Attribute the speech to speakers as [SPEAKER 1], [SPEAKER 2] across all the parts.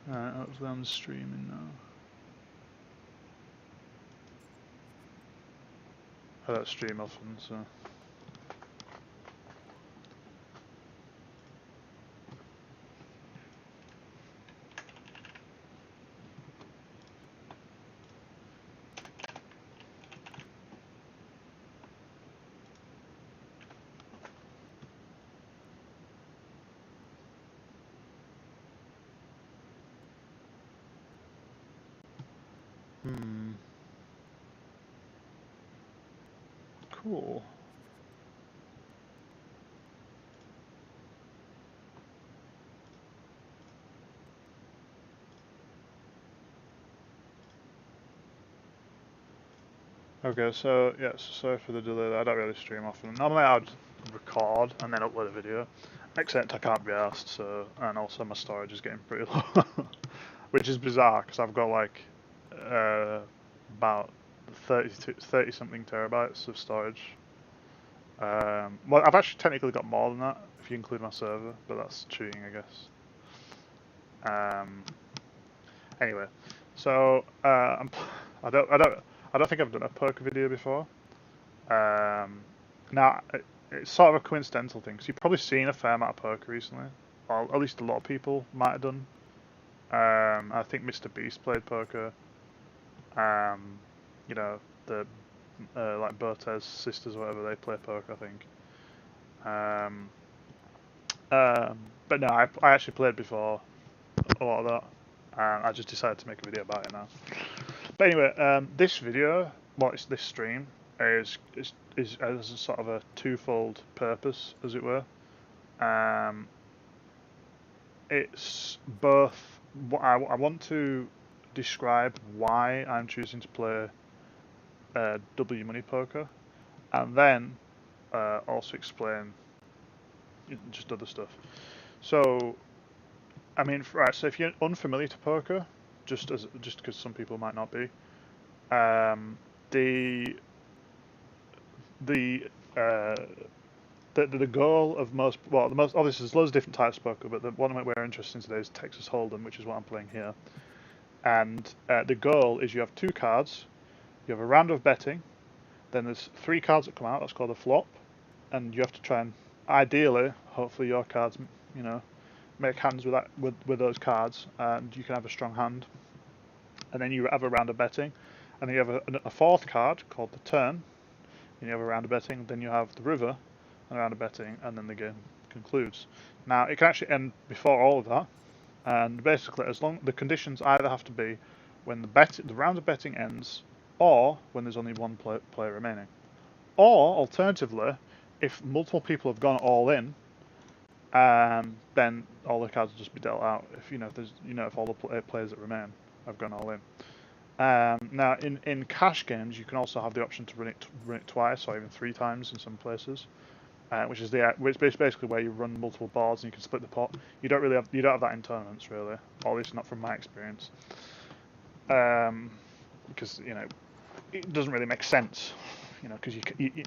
[SPEAKER 1] Alright, hopefully I'm streaming now. I don't stream often, so. Cool. Okay, so yes, sorry for the delay. I don't really stream often. Normally I'd record and then upload a video, except I can't be asked. So, and also my storage is getting pretty low, which is bizarre because I've got like about 30 something terabytes of storage. Well, I've actually technically got more than that if you include my server, but that's cheating, I guess. Anyway, so I don't think I've done a poker video before. Now it's sort of a coincidental thing because you've probably seen a fair amount of poker recently, or at least a lot of people might have done. I think Mr. Beast played poker. You know, the like Bertez sisters or whatever, they play poker, I think. But no, I actually played before a lot of that. I just decided to make a video about it now. But anyway, this video, well, it's this stream, is as a sort of a twofold purpose, as it were. It's both. I want to describe why I'm choosing to play W Money Poker, and then also explain just other stuff. So, I mean, right. So if you're unfamiliar to poker, just because some people might not be, the goal of most, well, the most obviously there's loads of different types of poker, but the one we're interested in today is Texas Hold'em, which is what I'm playing here. And the goal is you have two cards, you have a round of betting, then there's three cards that come out. That's called a flop, and you have to try and ideally, hopefully, your cards, you know, make hands with that with those cards, and you can have a strong hand. And then you have a round of betting, and then you have a fourth card called the turn. And you have a round of betting. Then you have the river, and a round of betting, and then the game concludes. Now it can actually end before all of that, and basically, as long the conditions either have to be when the round of betting ends, or when there's only one player remaining, or alternatively, if multiple people have gone all in, then all the cards will just be dealt out. If all the players that remain have gone all in. Now, in cash games, you can also have the option to run it twice or even three times in some places, which is basically where you run multiple boards and you can split the pot. You don't have that in tournaments really, or at least not from my experience, because it doesn't really make sense, because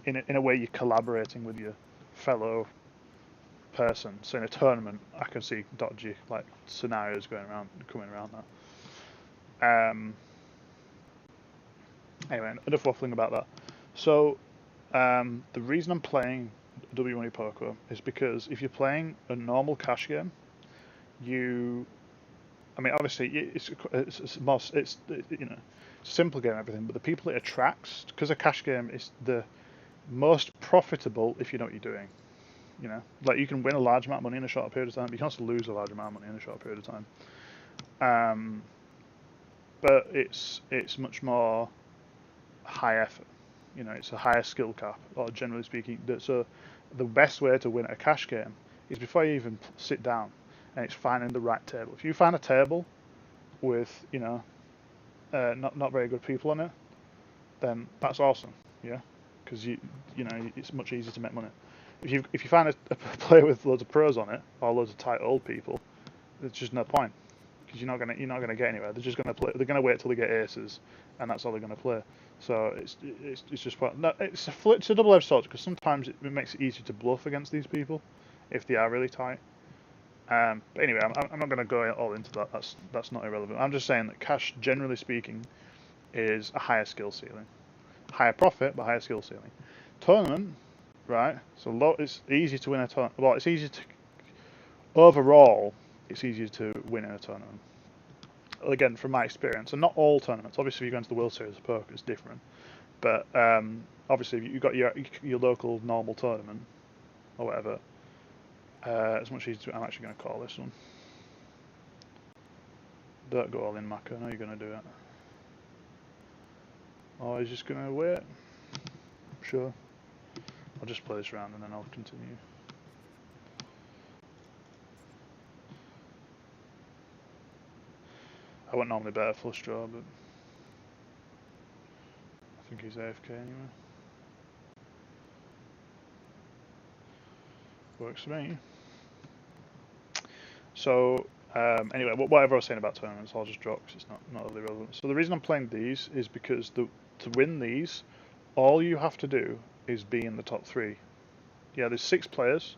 [SPEAKER 1] in a way you're collaborating with your fellow person. So in a tournament, I can see dodgy scenarios coming around that. Anyway, enough waffling about that. So the reason I'm playing W Money Poker is because if you're playing a normal cash game, obviously it's a simple game and everything, but the people it attracts, because a cash game is the most profitable if you know what you're doing. You can win a large amount of money in a short period of time, but you can also lose a large amount of money in a short period of time. But it's much more high effort. It's a higher skill cap, or generally speaking. So the best way to win at a cash game is before you even sit down, and it's finding the right table. If you find a table with not very good people on it, then that's awesome. Yeah, because it's much easier to make money. If you find a player with loads of pros on it, or loads of tight old people, there's just no point, because you're not gonna get anywhere. They're just gonna play. They're gonna wait till they get aces, and that's all they're gonna play. So it's just no, it's a double-edged sword, because sometimes it makes it easier to bluff against these people if they are really tight. But anyway, I'm not going to go all into that. That's not irrelevant. I'm just saying that cash, generally speaking, is a higher skill ceiling, higher profit, but higher skill ceiling. Tournament, right? So it's easy to win a tournament. Well, it's easy to overall. It's easier to win in a tournament. Again, from my experience, and not all tournaments. Obviously, if you go into the World Series of Poker, it's different. But obviously, you've got your local normal tournament or whatever. It's much easier. I'm actually going to call this one. Don't go all in, Maka. I know you're going to do it. Oh, he's just going to wait. Sure. I'll just play this round and then I'll continue. I wouldn't normally bet a flush draw, but I think he's AFK anyway. Works for me. So anyway, whatever I was saying about tournaments, I'll just drop because it's not really relevant. So the reason I'm playing these is because to win these, all you have to do is be in the top 3. Yeah, there's 6 players,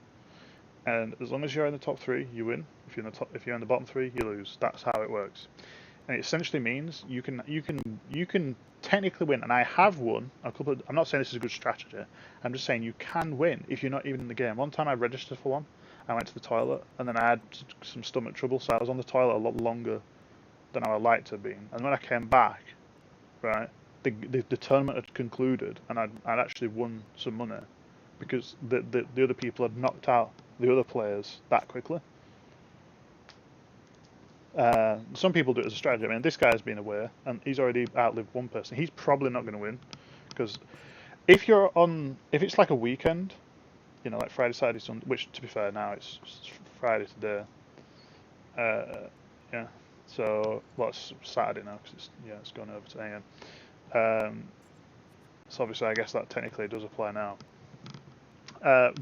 [SPEAKER 1] and as long as you're in the top 3, you win. If you're in the bottom 3, you lose. That's how it works. And it essentially means you can technically win, and I have won a couple of, I'm not saying this is a good strategy. I'm just saying you can win if you're not even in the game. One time I registered for one. I went to the toilet, and then I had some stomach trouble, so I was on the toilet a lot longer than I would like to have been. And when I came back, right, the tournament had concluded, and I'd actually won some money because the other people had knocked out the other players that quickly. Some people do it as a strategy. I mean, this guy's been away, and he's already outlived one person. He's probably not going to win, because if it's like a weekend, you know, like Friday, Saturday, Sunday, which to be fair now it's Friday today. Yeah. So well, it's Saturday now because it's gone over to AM. So obviously, I guess that technically does apply now.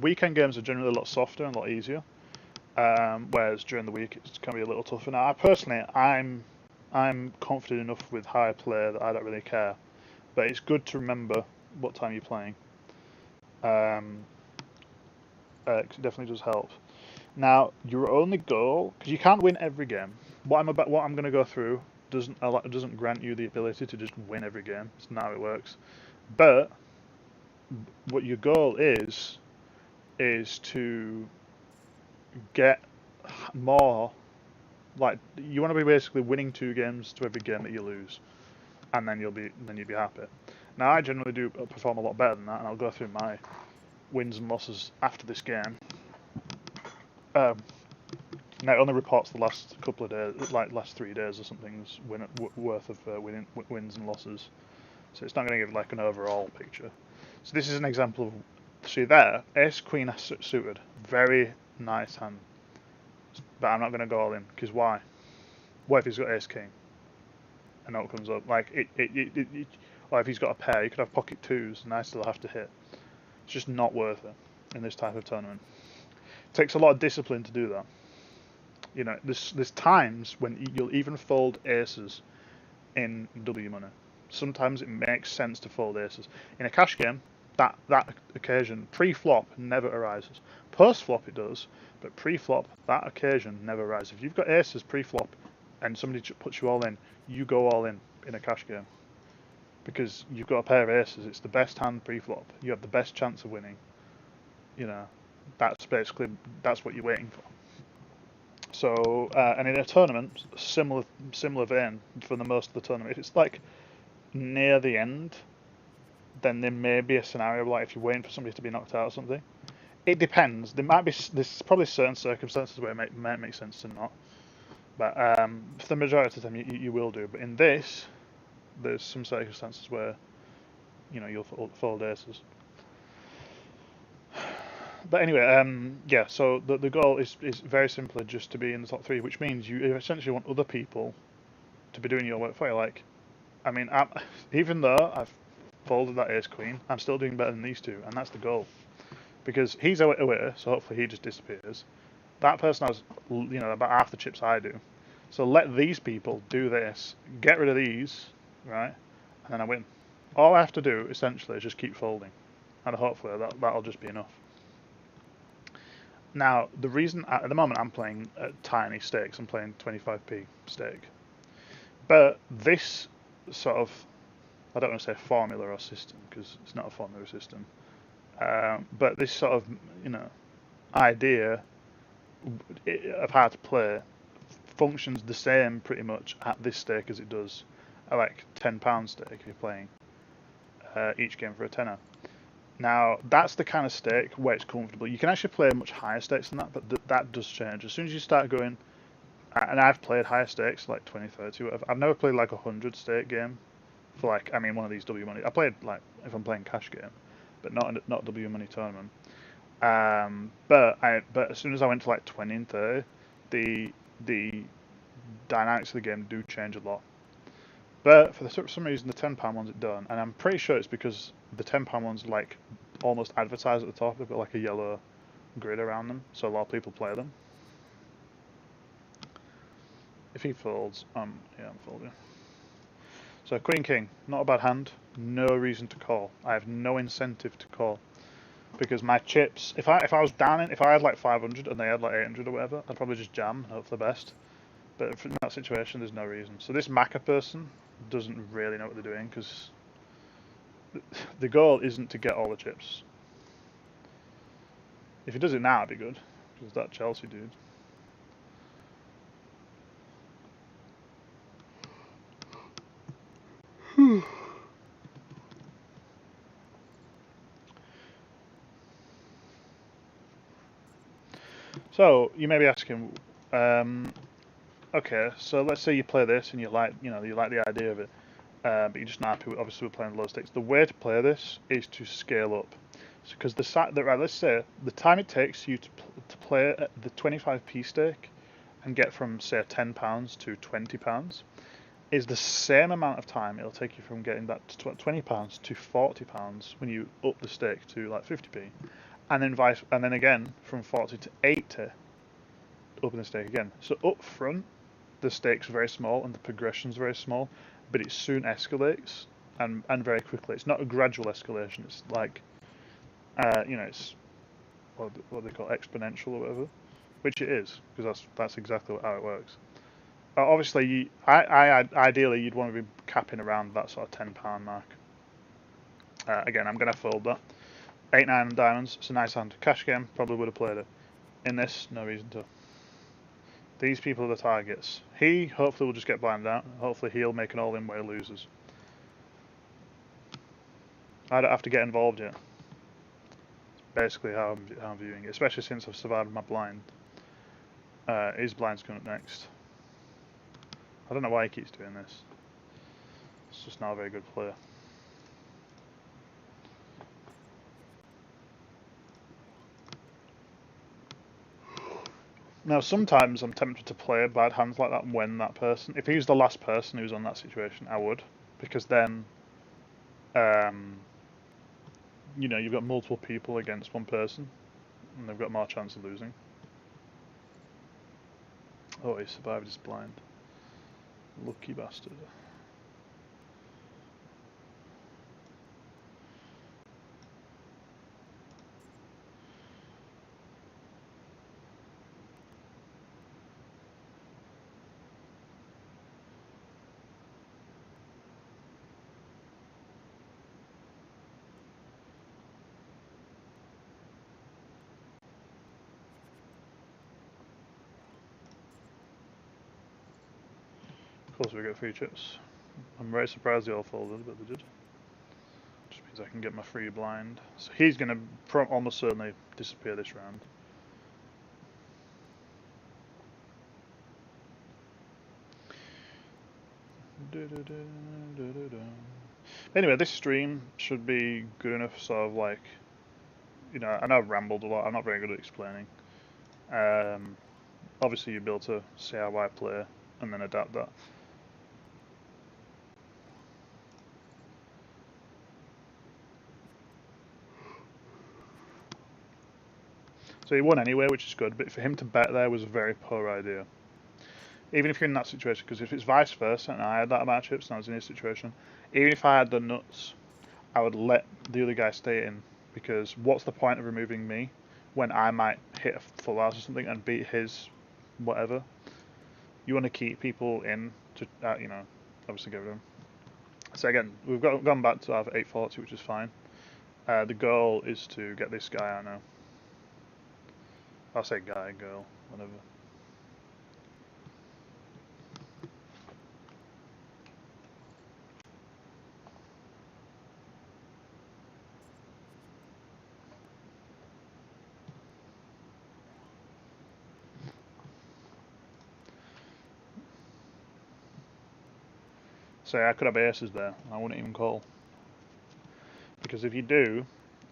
[SPEAKER 1] Weekend games are generally a lot softer and a lot easier. Whereas during the week it can be a little tougher. Now, I'm confident enough with high play that I don't really care, but it's good to remember what time you're playing. It definitely does help. Now, your only goal, because you can't win every game. What I'm going to go through doesn't grant you the ability to just win every game. It's not how it works. But what your goal is to get more, like, you want to be basically winning 2 games to every game that you lose, and then you'll be happy. Now, I generally do perform a lot better than that, and I'll go through my wins and losses after this game. Now it only reports the last couple of days, like last 3 days or something's worth of wins and losses, so it's not going to give like an overall picture. So this is an example of, see there, Ace Queen suited, very nice hand. But I'm not going to go all in, because why? What if he's got Ace King? And it comes up. Like, or if he's got a pair, you could have pocket 2s, and I still have to hit. It's just not worth it in this type of tournament. It takes a lot of discipline to do that. You know, there's times when you'll even fold aces in W money. Sometimes it makes sense to fold aces. In a cash game, that occasion, pre-flop, never arises. Post-flop it does, but pre-flop, that occasion never arises. If you've got aces pre-flop and somebody puts you all in, you go all in a cash game. Because you've got a pair of aces, it's the best hand pre-flop. You have the best chance of winning. You know, that's what you're waiting for. So, and in a tournament, similar vein for the most of the tournament. If it's like near the end, then there may be a scenario like if you're waiting for somebody to be knocked out or something. It depends. There's probably certain circumstances where it might make sense to not. But for the majority of the time, you will do. But in this, there's some circumstances where, you know, you'll fold aces. But anyway, yeah. So the goal is very simply just to be in the top 3, which means you essentially want other people to be doing your work for you. Like, I mean, even though I've folded that Ace Queen, I'm still doing better than these 2, and that's the goal. Because he's away, so hopefully he just disappears. That person has, you know, about half the chips I do. So let these people do this, get rid of these, right, and then I win. All I have to do, essentially, is just keep folding. And hopefully that'll just be enough. Now, the reason at the moment I'm playing at tiny stakes, I'm playing 25p stake. But this sort of, I don't want to say formula or system because it's not a formula system. But this sort of, you know, idea of how to play functions the same pretty much at this stake as it does at like £10 stake if you're playing each game for a tenner. Now that's the kind of stake where it's comfortable. You can actually play much higher stakes than that, but that does change as soon as you start going. And I've played higher stakes like 20, 30, whatever. I've never played like a 100 stake game for like, I mean, one of these W money. I played like if I'm playing cash game, but not W money tournament. But as soon as I went to like 20 and 30, the dynamics of the game do change a lot. But for some reason, the £10 ones it don't, and I'm pretty sure it's because the £10 ones like almost advertise at the top. They've got like a yellow grid around them, so a lot of people play them. If he folds, yeah, I'm folding. So Queen King, not a bad hand. No reason to call. I have no incentive to call because my chips. If I was down in, if I had like 500 and they had like 800 or whatever, I'd probably just jam and hope for the best. But in that situation, there's no reason. So this Macca person doesn't really know what they're doing because the goal isn't to get all the chips. If he does it now, it'd be good because that Chelsea dude. So you may be asking, okay, so let's say you play this and you like, you like the idea of it, but you're just not happy. Obviously, we're playing low stakes. The way to play this is to scale up, because let's say the time it takes you to play at the 25p stake and get from say £10 to £20 is the same amount of time it'll take you from getting that to £20 to £40 when you up the stake to like 50p, and then again from 40 to 80 up in the stake again. So up front, the stake's very small and the progression's very small, but it soon escalates and very quickly. It's not a gradual escalation. It's like, it's what they call exponential or whatever, which it is because that's exactly how it works. Obviously, ideally you'd want to be capping around that sort of £10 mark. Again, I'm gonna fold that. 8-9 diamonds. It's a nice hand. Cash game, probably would have played it. In this, no reason to. These people are the targets. He hopefully will just get blinded out. Hopefully he'll make an all-in where he loses. I don't have to get involved yet. It's basically how I'm viewing it, especially since I've survived my blind. His blind's coming up next. I don't know why he keeps doing this. It's just not a very good player. Now, sometimes I'm tempted to play bad hands like that when that person... If he was the last person who was on that situation, I would. Because then, you've got multiple people against one person. And they've got more chance of losing. Oh, he survived his blind. Lucky bastard. Of course we get free chips. I'm very surprised they all folded, but they did. Just means I can get my free blind. So he's going to almost certainly disappear this round. Anyway, this stream should be good enough, sort of like, I know I've rambled a lot, I'm not very good at explaining. Obviously you'll be able to see how I play and then adapt that. So he won anyway, which is good, but for him to bet there was a very poor idea. Even if you're in that situation, because if it's vice versa and I had that amount of chips and I was in this situation, even if I had the nuts, I would let the other guy stay in, because what's the point of removing me when I might hit a full house or something and beat his whatever. You want to keep people in to, you know, obviously get rid of them. So again, we've gone back to our 840, which is fine. The goal is to get this guy out now. I'll say guy, girl, whatever. Say I could have aces there, and I wouldn't even call. Because if you do,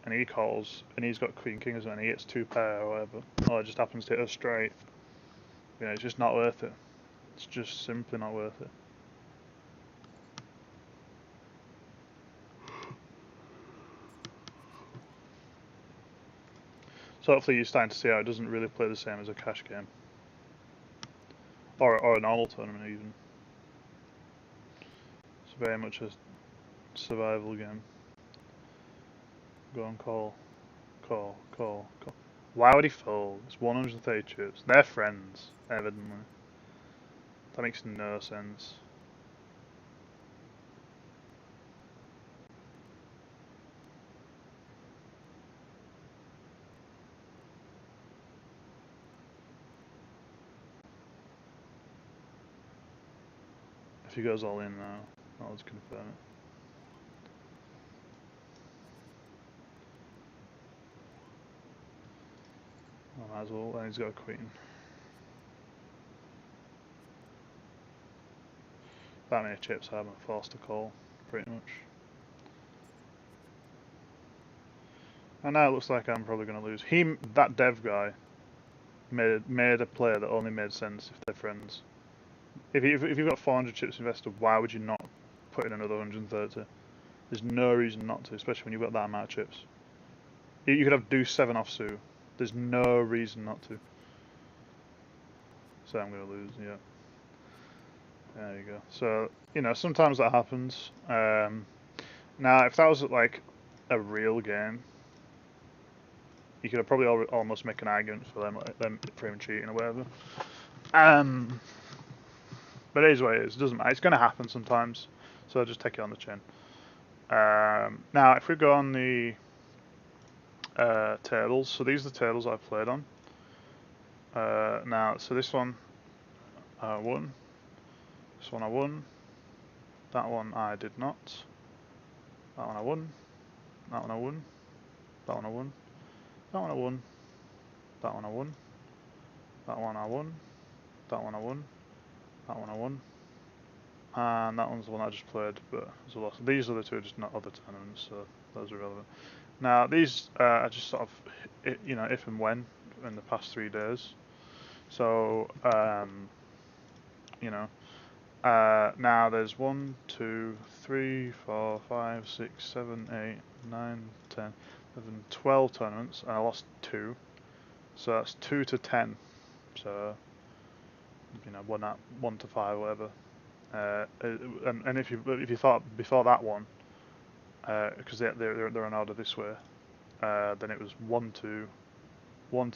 [SPEAKER 1] and he calls, and he's got queen king as well, and he hits 2 pair or whatever, or it just happens to hit us straight, you know, it's just not worth it. It's just simply not worth it. So hopefully you're starting to see how it doesn't really play the same as a cash game. Or a normal tournament even. It's very much a survival game. Go on, call. Call. Why would he fold? It's 130 chips. They're friends, evidently. That makes no sense. If he goes all in now, I'll just confirm it. I might as well, and he's got a queen. That many chips, I'm forced to call, pretty much. And now it looks like I'm probably going to lose. That dev guy, made a play that only made sense if they're friends. If you've got 400 chips invested, why would you not put in another 130? There's no reason not to, especially when you've got that amount of chips. You could have deuce 7 offsuit. There's no reason not to. So I'm going to lose, yeah. There you go. So, you know, sometimes that happens. Now, if that was like a real game, you could probably almost make an argument for them for him cheating or whatever. But it is what it is. It doesn't matter. It's going to happen sometimes. So just take it on the chin. Now, if we go on the tables, so these are the tables I've played on. Now, so this one I won. This one I won. That one I did not. That one I won. That one I won. That one I won. That one I won. That one I won. That one I won. That one I won. That one I won. And that one's the one I just played, but it was a loss. These are the two, just not other tournaments, so those are relevant. Now these are just sort of, you know, if and when in the past 3 days. So, you know, now there's 1, 2, 3, 4, 5, 6, 7, 8, 9, 10, 11, 12 tournaments, and I lost 2. So that's 2 to 10. So, you know, 1 to 5, whatever. And if you thought before that one, because they're in order this way, then it was 1 to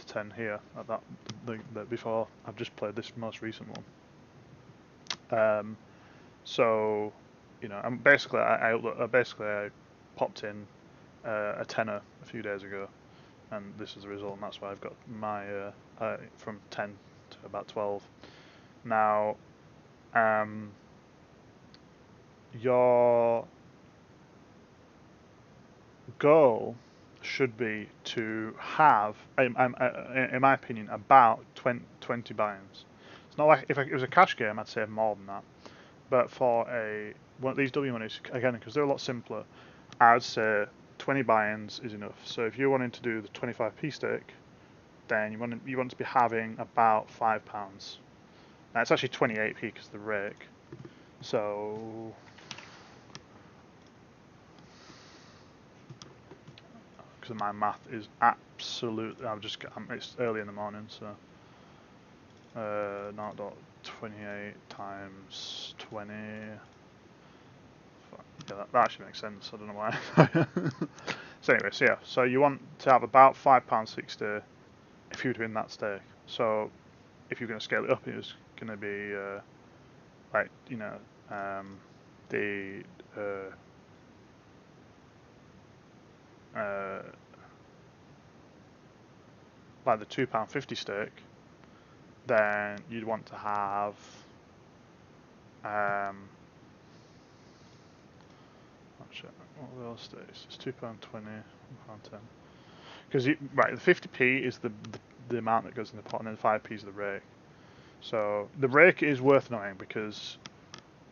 [SPEAKER 1] 10 here at that before I've just played this most recent one. So, you know, and basically I popped in a tenner a few days ago, and this is the result, and that's why I've got my from 10 to about 12. Now, your goal should be to have, in my opinion, about 20 buy-ins. It's not like if it was a cash game, I'd say more than that. But for one of these W monies, again, because they're a lot simpler, I'd say 20 buy-ins is enough. So if you're wanting to do the 25p stake, then you want to be having about £5. Now it's actually 28p because of the rake. So because my math is absolute. It's early in the morning, so 0.28 times 20. Yeah, that actually makes sense. I don't know why. So anyway, so yeah, so you want to have about £5.60 if you're doing that stake. So if you're going to scale it up, it's going to be like the uh, like the £2.50 stake, then you'd want to have what are those stakes? It's £2.20, £1.10. Because right, the 50p is the amount that goes in the pot, and then 5p is the rake. So the rake is worth knowing because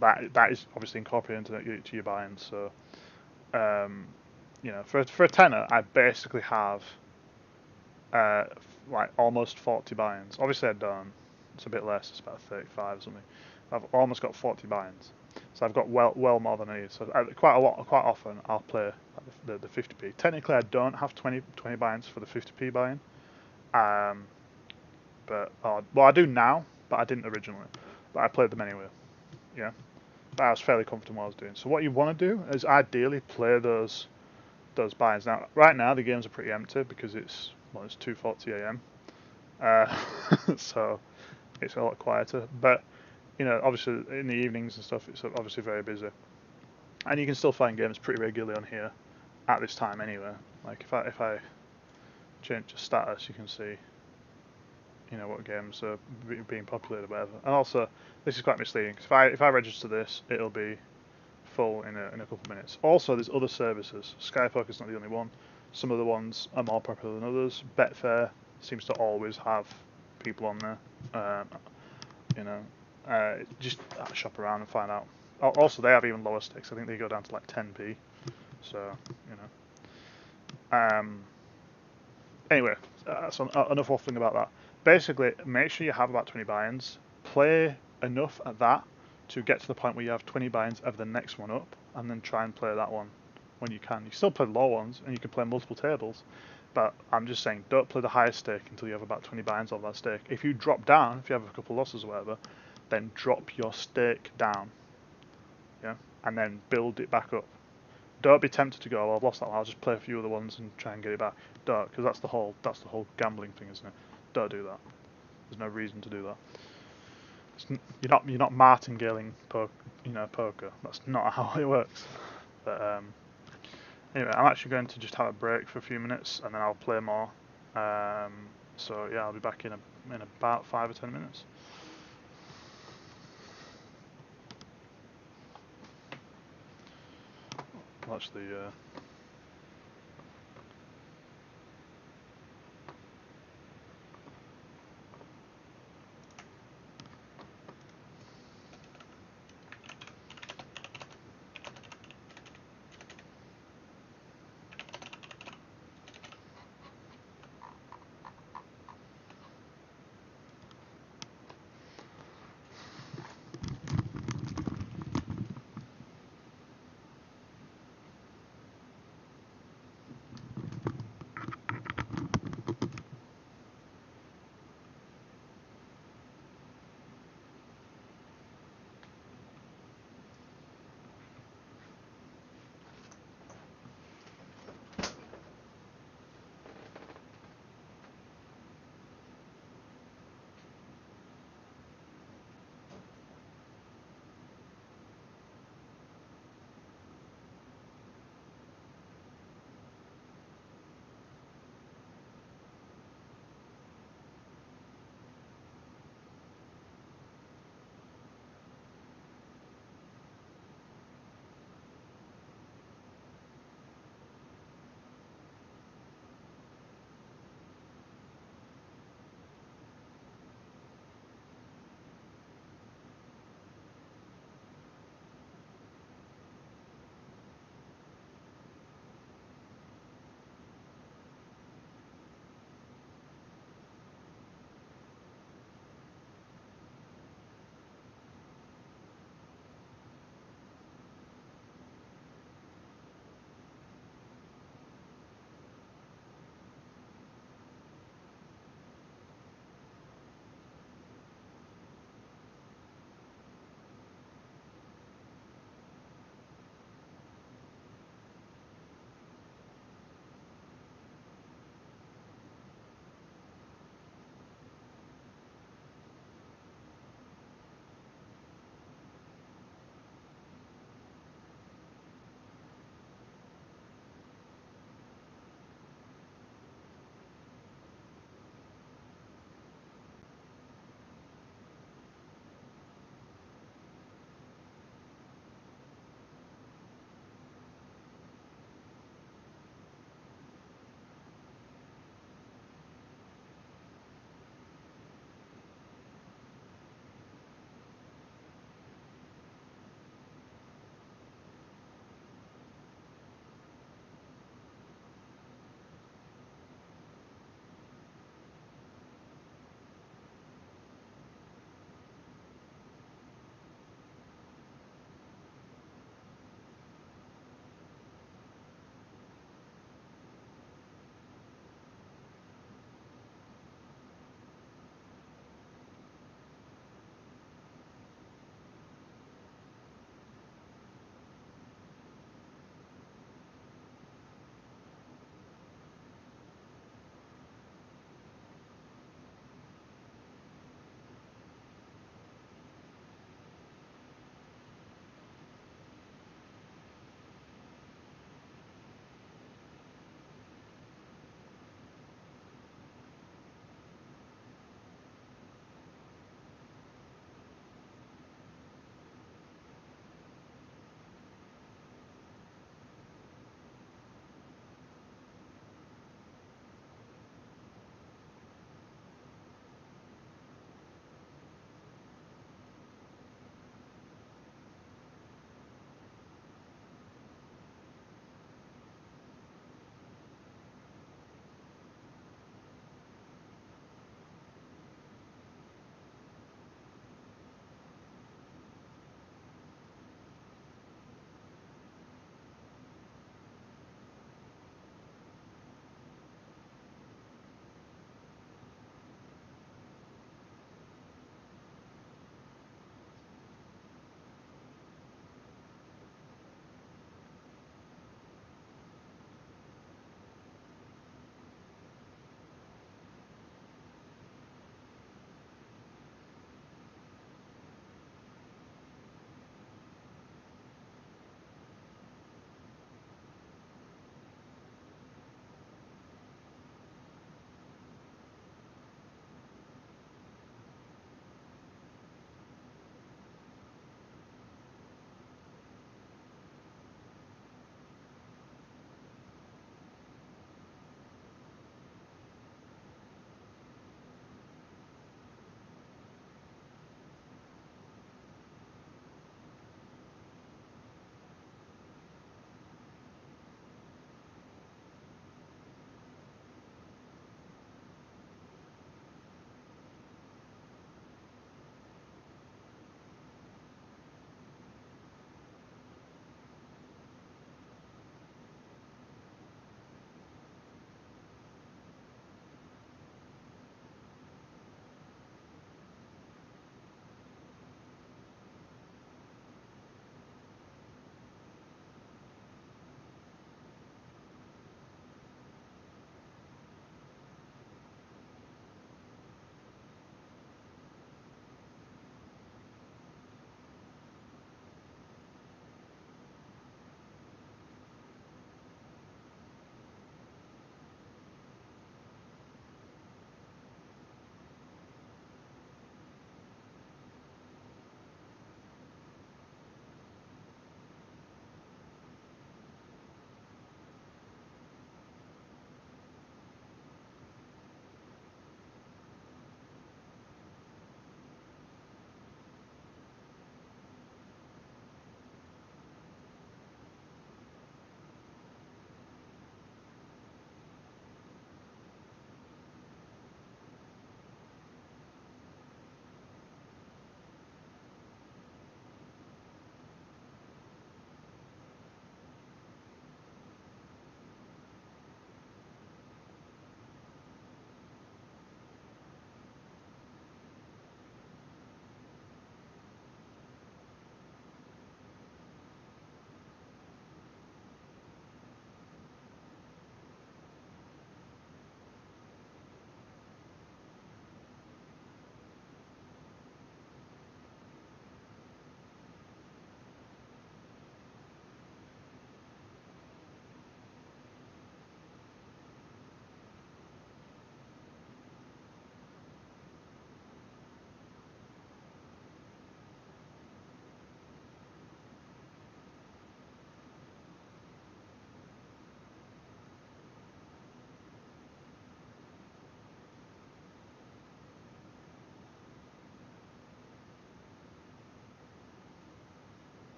[SPEAKER 1] that is obviously incorporated into your buy-ins. So for a tenner, I basically have like almost 40 buy-ins. Obviously I don't. It's a bit less. It's about 35 or something. I've almost got 40 buy-ins. So I've got well more than I need. So quite often I'll play the 50p. Technically I don't have 20 buy-ins for the 50p buy-in. But I do now, but I didn't originally. But I played them anyway. Yeah. But I was fairly comfortable what I was doing. So what you want to do is ideally play those buy-ins. Now right now the games are pretty empty because it's 2:40 a.m. So it's a lot quieter. But obviously in the evenings and stuff, it's obviously very busy. And you can still find games pretty regularly on here at this time anyway. Like if I change the status, you can see what games are being populated or whatever. And also this is quite misleading because if I register this, it'll be full in a couple of minutes. Also there's other services. Skypoker's not the only one. Some of the ones are more popular than others. Betfair seems to always have people on there. Just shop around and find out. Also, they have even lower stakes. I think they go down to like 10p. So, Anyway, so enough waffling about that. Basically, make sure you have about 20 buy-ins. Play enough at that to get to the point where you have 20 buy-ins of the next one up, and then try and play that one when you can. You still play the low ones, and you can play multiple tables. But I'm just saying, don't play the highest stake until you have about 20 buy-ins on that stake. If you drop down, if you have a couple losses or whatever, then drop your stake down, yeah, and then build it back up. Don't be tempted to go, well, I've lost that one, I'll just play a few other ones and try and get it back. Don't, because that's the whole gambling thing, isn't it? Don't do that. There's no reason to do that. You're not martingaling poker. That's not how it works. But anyway, I'm actually going to just have a break for a few minutes and then I'll play more. So yeah, I'll be back in about 5 or 10 minutes. Watch the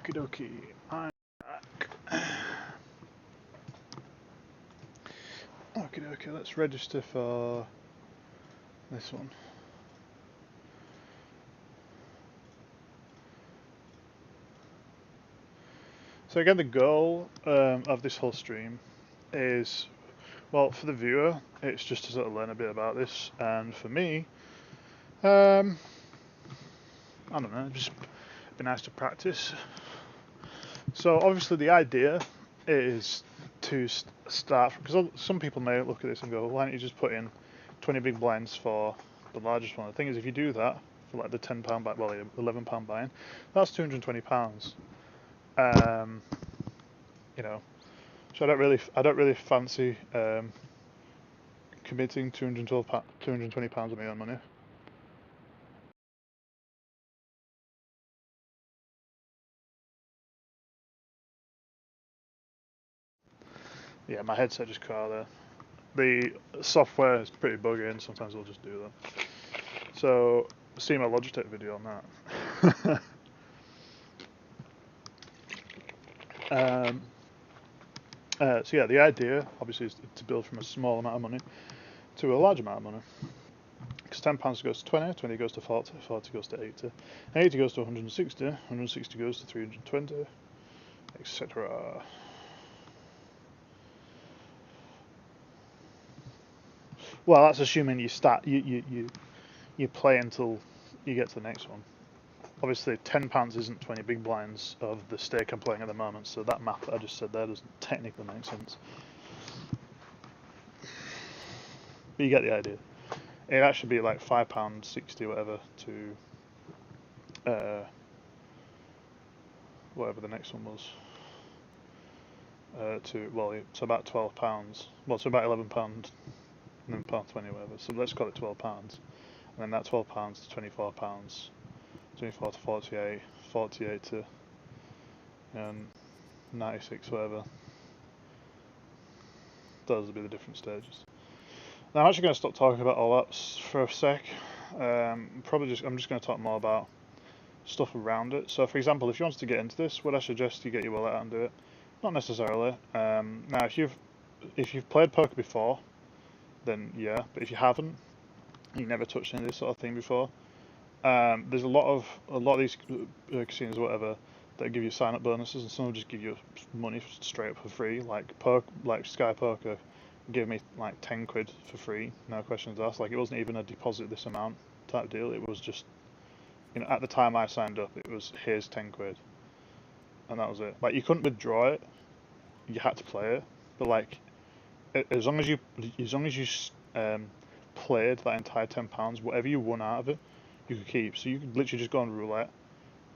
[SPEAKER 1] Okie dokie, I'm back. Okie dokie, let's register for this one. So again, the goal of this whole stream is, well, for the viewer, it's just to sort of learn a bit about this, and for me, I don't know, just be nice to practice. So obviously the idea is to start, because some people may look at this and go, why don't you just put in 20 big blinds for the largest one? The thing is, if you do that for like the £10 buy, well, the £11 buy-in, that's £220. You know, so I don't really fancy committing £220 of my own money. Yeah, my headset just cut out there. The software is pretty buggy, and sometimes it'll just do that. So, see my Logitech video on that. So yeah, the idea obviously is to build from a small amount of money to a large amount of money. Because £10 goes to 20, 20 goes to 40, 40 goes to 80, 80 goes to 160, 160 goes to 320, etc. Well, that's assuming you start you play until you get to the next one. Obviously, £10 isn't 20 big blinds of the stake I'm playing at the moment, so that math that I just said there doesn't technically make sense. But you get the idea. It actually be like £5.60 whatever to whatever the next one was. It's about £12. Well, it's about £11 and then £1.20 whatever. So let's call it £12, and then that £12 to £24, 24 to 48, 48 to 96 whatever. Those will be the different stages. Now I'm actually going to stop talking about all that for a sec. I'm just going to talk more about stuff around it. So for example, if you wanted to get into this, would I suggest you get your wallet out and do it? Not necessarily. Now if you've played poker before, then yeah. But if you haven't, you never touched any of this sort of thing before, there's a lot of these casinos or whatever that give you sign-up bonuses, and some will just give you money straight up for free. Like Sky Poker gave me like 10 quid for free, no questions asked. Like, it wasn't even a deposit this amount type deal. It was just, at the time I signed up, it was here's 10 quid, and that was it. Like, you couldn't withdraw it, you had to play it. But like, as long as you played that entire £10, whatever you won out of it, you could keep. So you could literally just go on roulette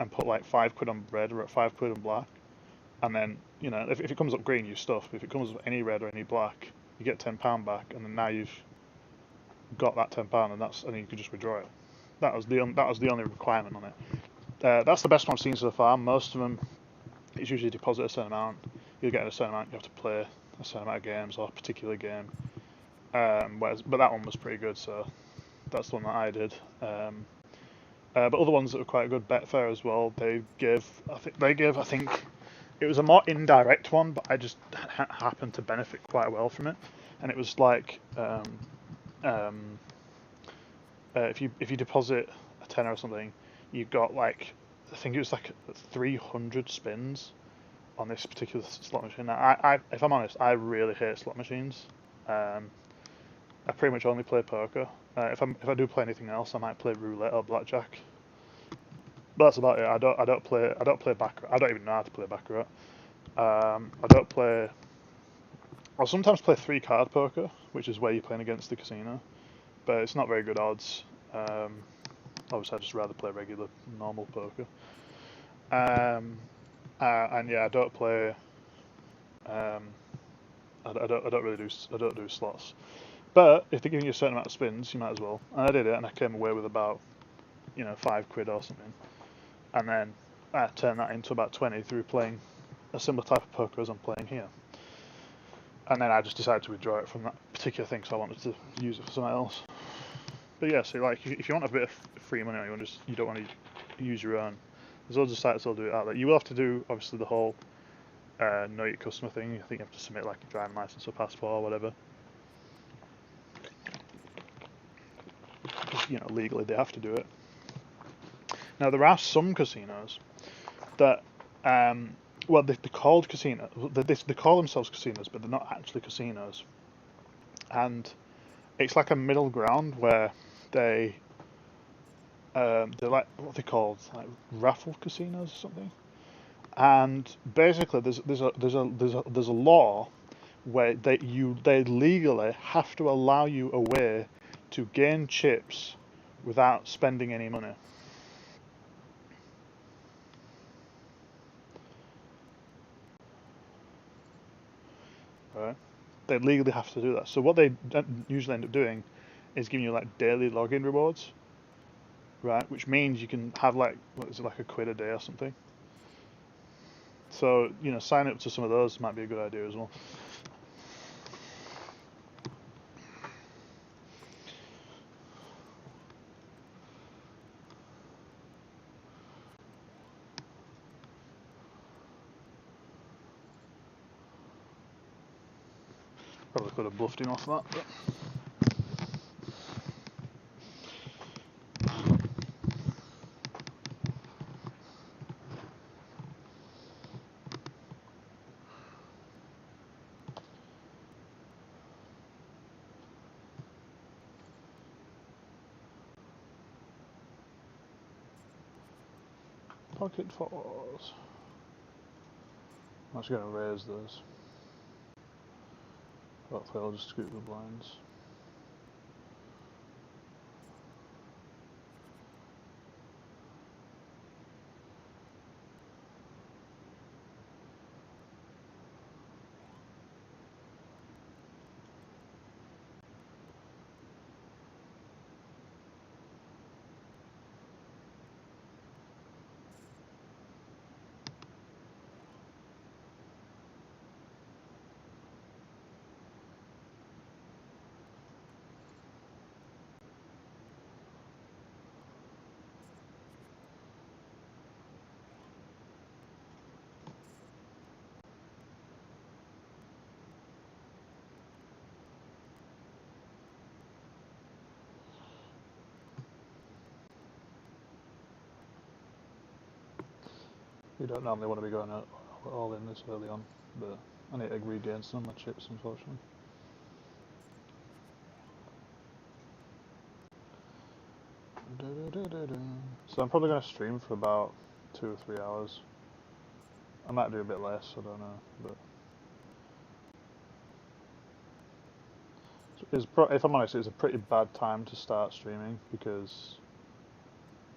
[SPEAKER 1] and put like 5 quid on red or 5 quid on black, and then if it comes up green, you stuff. If it comes up any red or any black, you get £10 back, and then now you've got that £10, and then you could just withdraw it. That was the only requirement on it. That's the best one I've seen so far. Most of them, it's usually deposit a certain amount. You get a certain amount, you have to play a certain amount of games or a particular game. But that one was pretty good, so that's the one that I did. But other ones that were quite good, Betfair as well. I think it was a more indirect one, but I just happened to benefit quite well from it. And it was like, if you deposit a tenner or something, you got like, I think it was like 300 spins on this particular slot machine. Now, if I'm honest, I really hate slot machines. I pretty much only play poker. If I do play anything else, I might play roulette or blackjack. But that's about it. I don't play baccarat. I don't even know how to play baccarat. I'll sometimes play 3-card poker, which is where you're playing against the casino, but it's not very good odds. Obviously, I'd just rather play regular, normal poker. And yeah, I don't play. I don't do slots. But if they're giving you a certain amount of spins, you might as well. And I did it, and I came away with about 5 quid or something. And then I turned that into about 20 through playing a similar type of poker as I'm playing here. And then I just decided to withdraw it from that particular thing, so I wanted to use it for something else. But yeah, so like, if you want a bit of free money, you don't want to use your own, There's loads of sites that'll do it out there. You will have to do obviously the whole know your customer thing. I think you have to submit like a driving license or passport or whatever. Because, you know, legally they have to do it. Now there are some casinos that, well, they're called casinos. They call themselves casinos, but they're not actually casinos. And it's like a middle ground where they're like what they called, like raffle casinos or something. And basically, there's a law where they legally have to allow you a way to gain chips without spending any money. Right? They legally have to do that. So what they usually end up doing is giving you like daily login rewards, right? Which means you can have like, what is it, like £1 a day or something. So, you know, sign up to some of those might be a good idea as well. Probably could have bluffed him off that, but pocket fours. I'm actually going to raise those. Hopefully I'll just scoop the blinds. You don't normally want to be going all in this early on, but I need to regain some of my chips, unfortunately. So I'm probably going to stream for about 2 or 3 hours. I might do a bit less, I don't know, but if I'm honest, it's a pretty bad time to start streaming because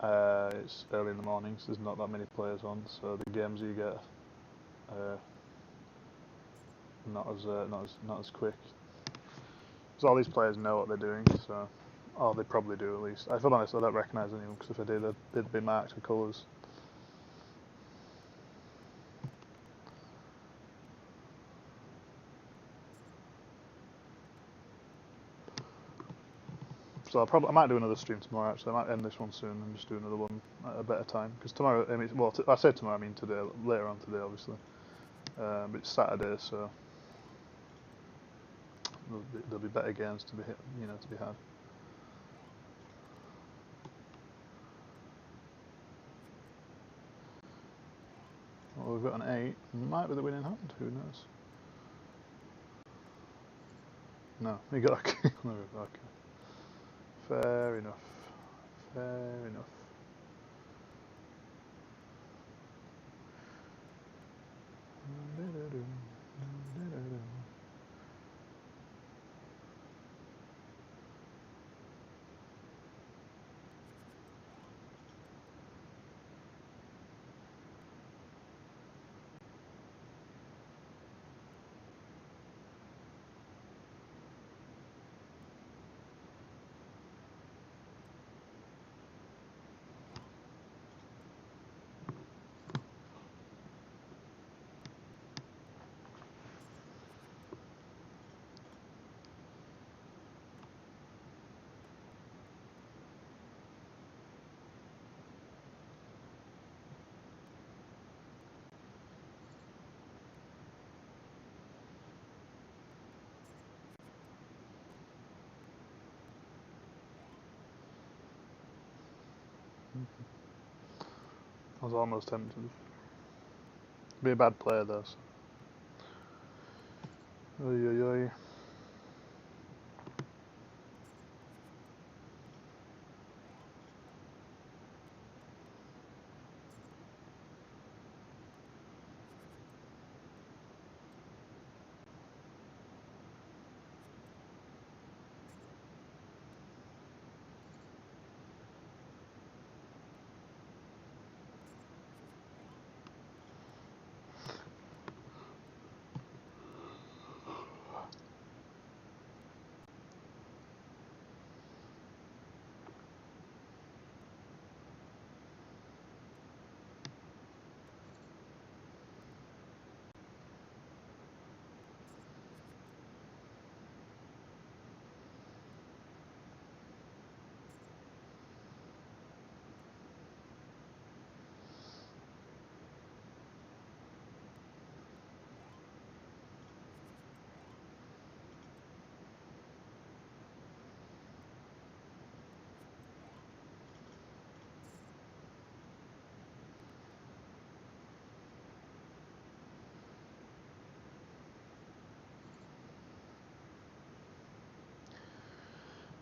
[SPEAKER 1] it's early in the morning, so there's not that many players on, so the games you get not as quick. Because all these players know what they're doing, so, or they probably do at least. If I'm honest, I don't recognise any of them, because if I did, they'd be marked with colours. So I might do another stream tomorrow. Actually, I might end this one soon and just do another one at a better time. Because tomorrow, I mean, well, I said tomorrow, I mean today, later on today, obviously. But it's Saturday, so there'll be better games to be to be had. Well, we've got an 8. Might be the winning hand. Who knows? No, we got a king. Okay. Fair enough. Fair enough. I was almost tempted. Be a bad player though. So. Oy, oy, oy.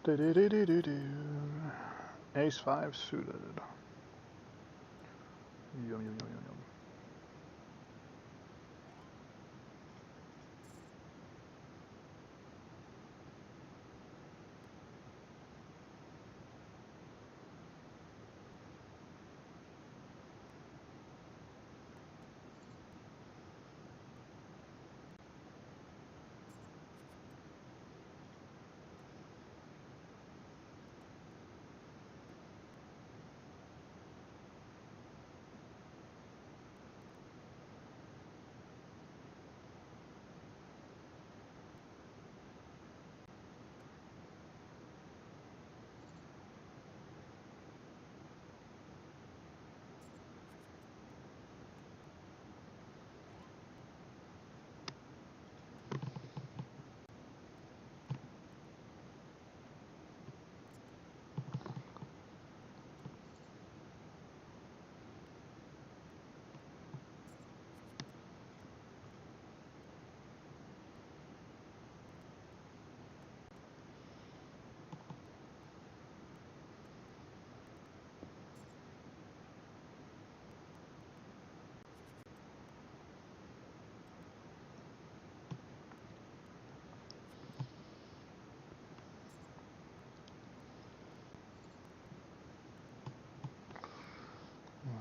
[SPEAKER 1] Do do do do do do. Ace 5 suited. Yum yum yum yum yum.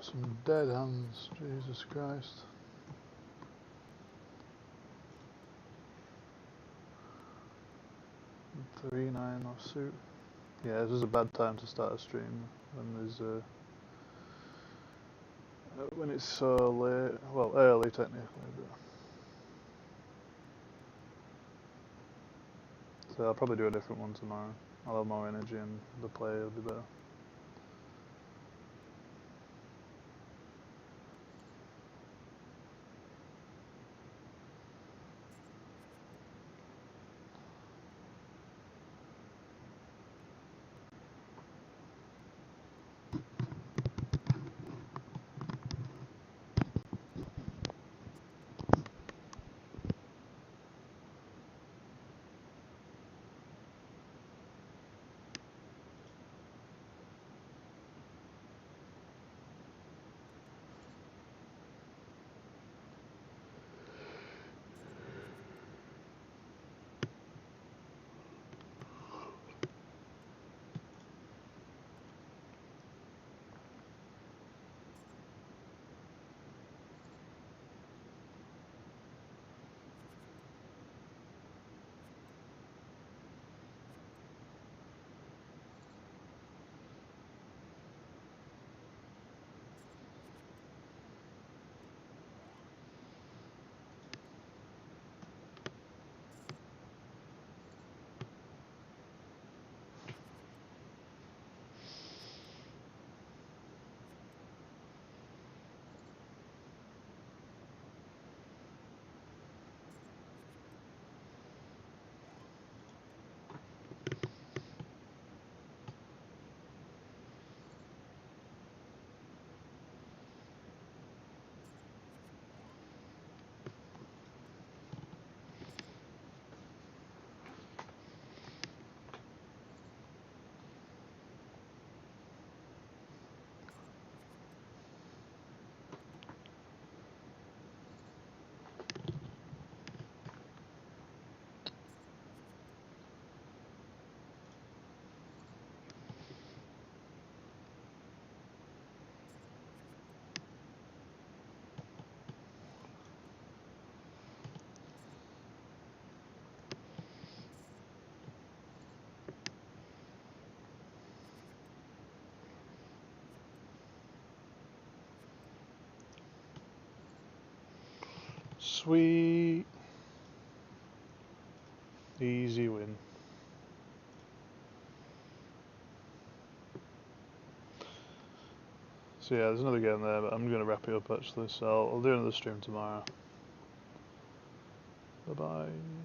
[SPEAKER 1] Some dead hands, Jesus Christ. Three nine or suit. Yeah, this is a bad time to start a stream when there's when it's so late. Well, early technically, but so I'll probably do a different one tomorrow. I'll have more energy and the play will be better. Sweet. Easy win. So yeah, there's another game there, but I'm going to wrap it up actually, so I'll do another stream tomorrow. Bye bye.